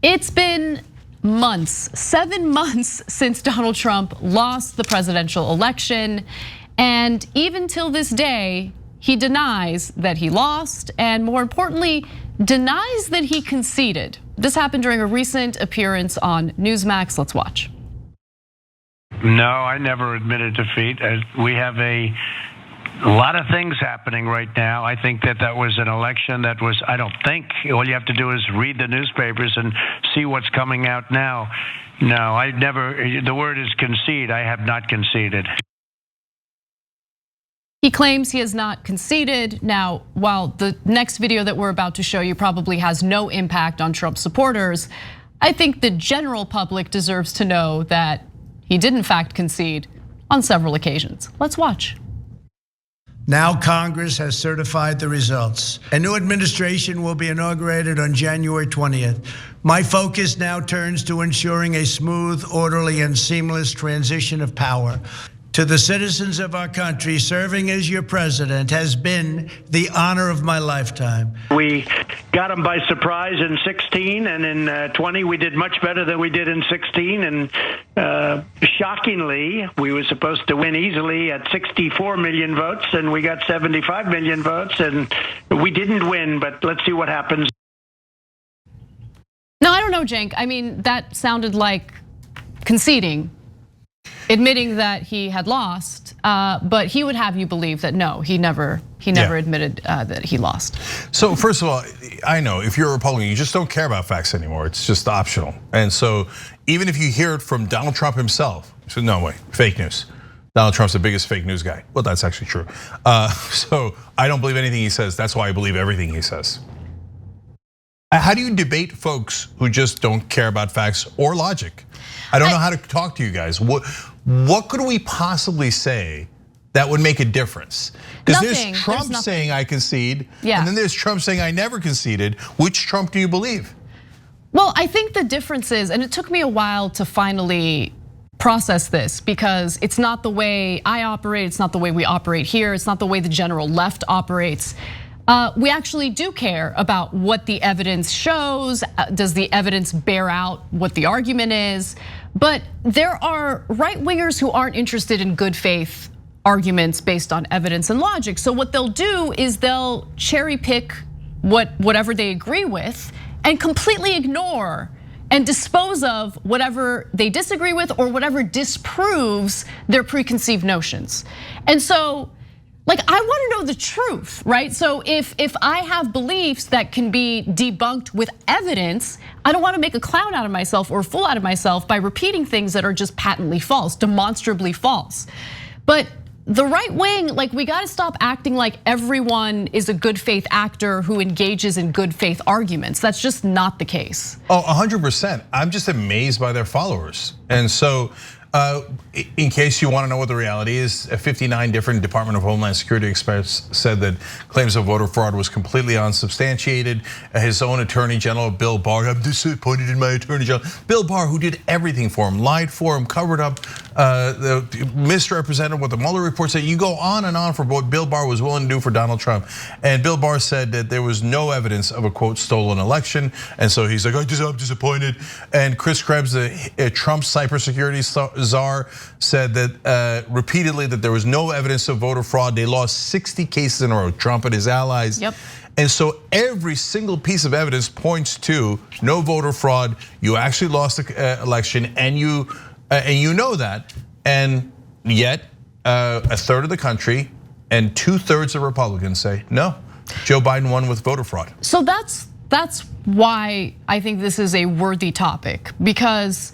It's been months, 7 months since Donald Trump lost the presidential election. And even till this day, he denies that he lost, and more importantly, denies that he conceded. This happened during a recent appearance on Newsmax. Let's watch. No, I never admitted defeat. We have a lot of things happening right now. I think that was an election that was, I don't think, all you have to do is read the newspapers and see what's coming out now. No, I never, the word is concede. I have not conceded. He claims he has not conceded. Now, while the next video that we're about to show you probably has no impact on Trump supporters, I think the general public deserves to know that he did in fact concede on several occasions. Let's watch. Now Congress has certified the results. A new administration will be inaugurated on January 20th. My focus now turns to ensuring a smooth, orderly, and seamless transition of power. To the citizens of our country, serving as your president has been the honor of my lifetime. We got them by surprise in 16, and in 20 we did much better than we did in 16. And shockingly, we were supposed to win easily at 64 million votes, and we got 75 million votes, and we didn't win, but let's see what happens. No, I don't know, Cenk. I mean, that sounded like conceding, admitting that he had lost, but he would have you believe that no, he never admitted that he lost. So first of all, I know if you're a Republican, you just don't care about facts anymore. It's just optional. And so even if you hear it from Donald Trump himself, so no way, fake news. Donald Trump's the biggest fake news guy. Well, that's actually true. So I don't believe anything he says. That's why I believe everything he says. How do you debate folks who just don't care about facts or logic? I don't know how to talk to you guys. What could we possibly say that would make a difference? Because there's Trump saying I concede, and then there's Trump saying I never conceded. Which Trump do you believe? Well, I think the difference is, and it took me a while to finally process this because it's not the way I operate, it's not the way we operate here, it's not the way the general left operates. We actually do care about what the evidence shows. Does the evidence bear out what the argument is? But there are right-wingers who aren't interested in good faith arguments based on evidence and logic. So what they'll do is they'll cherry pick whatever they agree with and completely ignore and dispose of whatever they disagree with or whatever disproves their preconceived notions. And so, like, I want to know the truth, right? So if I have beliefs that can be debunked with evidence, I don't want to make a clown out of myself or a fool out of myself by repeating things that are just patently false, demonstrably false. But the right wing, like, we got to stop acting like everyone is a good faith actor who engages in good faith arguments. That's just not the case. Oh, 100%. I'm just amazed by their followers. And so, in case you want to know what the reality is, 59 different Department of Homeland Security experts said that claims of voter fraud was completely unsubstantiated. His own Attorney General, Bill Barr, I'm disappointed in my Attorney General. Bill Barr, who did everything for him, lied for him, covered up, misrepresented what the Mueller report said. You go on and on for what Bill Barr was willing to do for Donald Trump. And Bill Barr said that there was no evidence of a quote stolen election. And so he's like, I'm disappointed. And Chris Krebs, the Trump cybersecurity czar, said that repeatedly that there was no evidence of voter fraud. They lost 60 cases in a row, Trump and his allies. Yep. And so every single piece of evidence points to no voter fraud. You actually lost the election, and you know that. And yet, a third of the country and 2/3 of Republicans say no, Joe Biden won with voter fraud. So that's why I think this is a worthy topic, because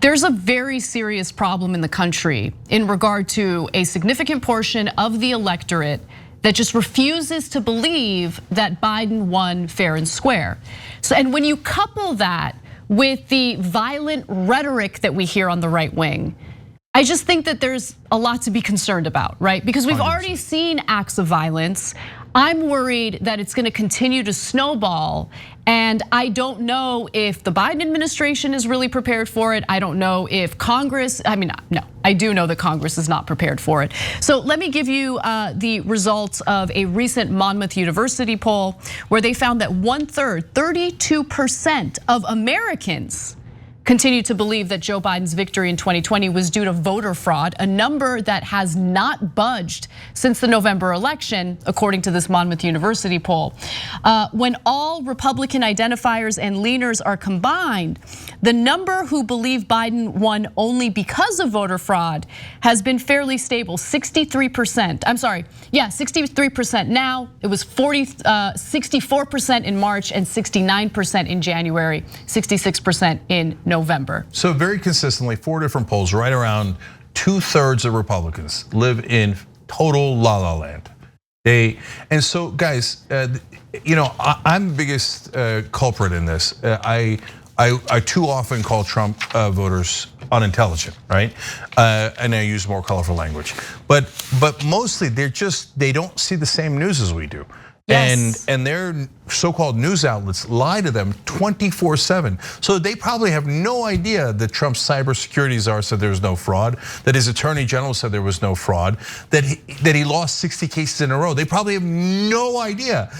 there's a very serious problem in the country in regard to a significant portion of the electorate that just refuses to believe that Biden won fair and square. So, and when you couple that with the violent rhetoric that we hear on the right wing, I just think that there's a lot to be concerned about, right? Because we've already seen acts of violence. I'm worried that it's gonna continue to snowball. And I don't know if the Biden administration is really prepared for it. I don't know if Congress, no, I do know that Congress is not prepared for it. So let me give you the results of a recent Monmouth University poll where they found that 1/3, 32% of Americans continue to believe that Joe Biden's victory in 2020 was due to voter fraud, a number that has not budged since the November election, according to this Monmouth University poll. When all Republican identifiers and leaners are combined, the number who believe Biden won only because of voter fraud has been fairly stable, 63%. I'm sorry, 63% now. It was 64% in March and 69% in January, 66% in November. So very consistently, 4 different polls, right around 2/3 of Republicans live in total la-la land. And so guys, I'm the biggest culprit in this. I too often call Trump voters unintelligent, right? And I use more colorful language. But mostly they don't see the same news as we do. Yes. And their so-called news outlets lie to them 24/7. So they probably have no idea that Trump's cybersecurity czar said there was no fraud, that his attorney general said there was no fraud, that he lost 60 cases in a row. They probably have no idea.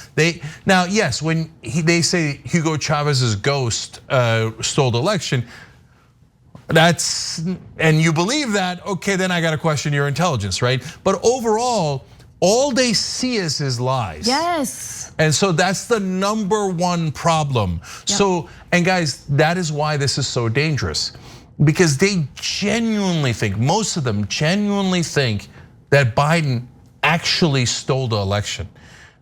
Now, yes, when they say Hugo Chavez's ghost stole the election, and you believe that, okay, then I got to question your intelligence, right? But overall, all they see is his lies. Yes. And so that's the #1 problem. Yep. So, and guys, that is why this is so dangerous. Because they genuinely think, most of them genuinely think that Biden actually stole the election.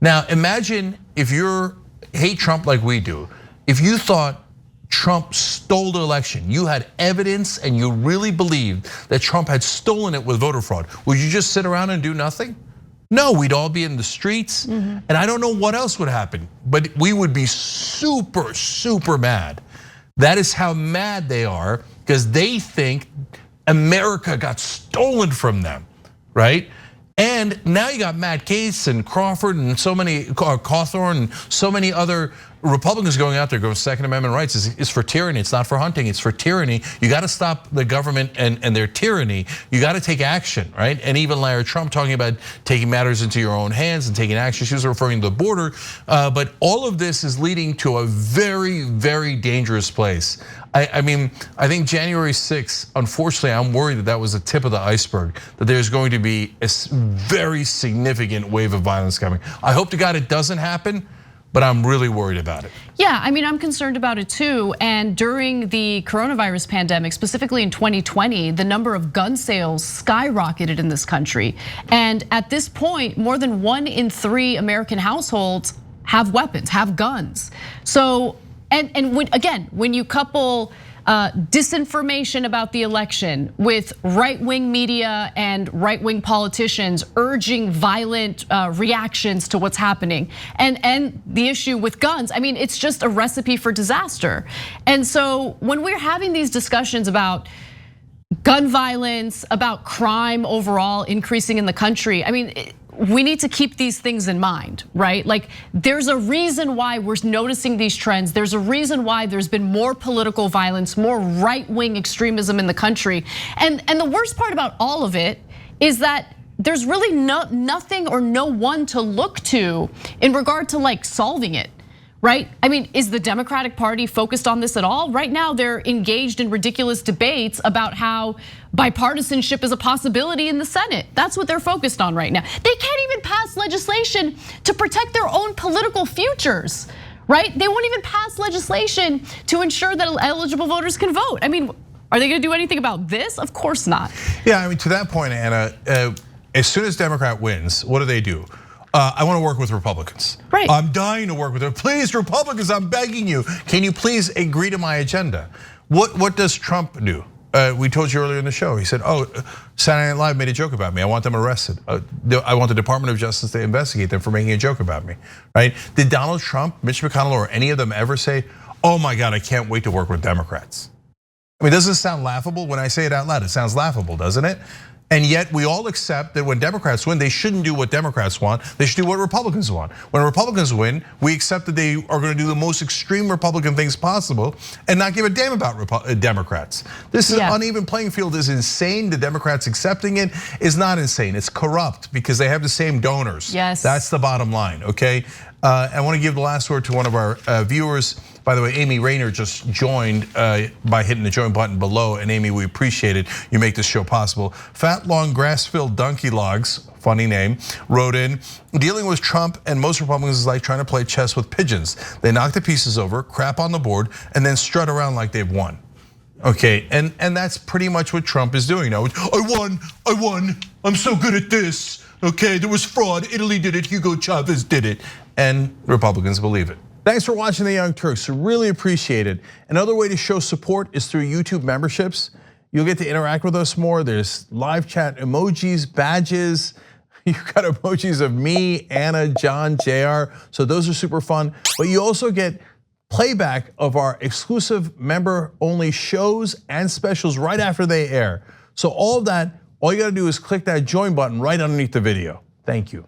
Now, imagine if you hate Trump like we do, if you thought Trump stole the election, you had evidence and you really believed that Trump had stolen it with voter fraud, would you just sit around and do nothing? No, we'd all be in the streets, and I don't know what else would happen, but we would be super, super mad. That is how mad they are, because they think America got stolen from them, right? And now you got Matt Gaetz and Crawford and so many, Cawthorn and so many other Republicans going out there going, Second Amendment rights is for tyranny. It's not for hunting, it's for tyranny. You got to stop the government and their tyranny. You got to take action, right? And even Larry Trump talking about taking matters into your own hands and taking action. She was referring to the border, but all of this is leading to a very, very dangerous place. I mean, I think January 6th, unfortunately, I'm worried that was the tip of the iceberg, that there's going to be a very significant wave of violence coming. I hope to God it doesn't happen, but I'm really worried about it. Yeah, I mean, I'm concerned about it too. And during the coronavirus pandemic, specifically in 2020, the number of gun sales skyrocketed in this country. And at this point, more than 1 in 3 American households have weapons, have guns. So, and when you couple disinformation about the election with right-wing media and right-wing politicians urging violent reactions to what's happening, and the issue with guns, I mean, it's just a recipe for disaster. And so when we're having these discussions about gun violence, about crime overall increasing in the country, I mean, we need to keep these things in mind, right? Like, there's a reason why we're noticing these trends. There's a reason why there's been more political violence, more right-wing extremism in the country. And the worst part about all of it is that there's really nothing or no one to look to in regard to like solving it. Right? I mean, is the Democratic Party focused on this at all? Right now, they're engaged in ridiculous debates about how bipartisanship is a possibility in the Senate. That's what they're focused on right now. They can't even pass legislation to protect their own political futures, right? They won't even pass legislation to ensure that eligible voters can vote. I mean, are they gonna do anything about this? Of course not. Yeah, I mean, to that point, Anna, as soon as Democrat wins, what do? I want to work with Republicans. Right. I'm dying to work with them. Please, Republicans, I'm begging you. Can you please agree to my agenda? What does Trump do? We told you earlier in the show. He said, Saturday Night Live made a joke about me. I want them arrested. I want the Department of Justice to investigate them for making a joke about me, right? Did Donald Trump, Mitch McConnell, or any of them ever say, oh my God, I can't wait to work with Democrats? I mean, doesn't it sound laughable? When I say it out loud, it sounds laughable, doesn't it? And yet we all accept that when Democrats win, they shouldn't do what Democrats want. They should do what Republicans want. When Republicans win, we accept that they are going to do the most extreme Republican things possible and not give a damn about Democrats. This is uneven playing field is insane. The Democrats accepting it is not insane. It's corrupt because they have the same donors. Yes. That's the bottom line, okay? I want to give the last word to one of our viewers. By the way, Amy Rayner just joined by hitting the join button below. And Amy, we appreciate it. You make this show possible. Fat, long, grass-filled donkey logs, funny name, wrote in, dealing with Trump and most Republicans is like trying to play chess with pigeons. They knock the pieces over, crap on the board, and then strut around like they've won. Okay, and that's pretty much what Trump is doing now. I won, I'm so good at this. Okay, there was fraud, Italy did it, Hugo Chavez did it, and Republicans believe it. Thanks for watching The Young Turks, really appreciate it. Another way to show support is through YouTube memberships. You'll get to interact with us more. There's live chat emojis, badges. You've got emojis of me, Anna, John, JR, so those are super fun. But you also get playback of our exclusive member-only shows and specials right after they air. So all of that, all you gotta do is click that join button right underneath the video. Thank you.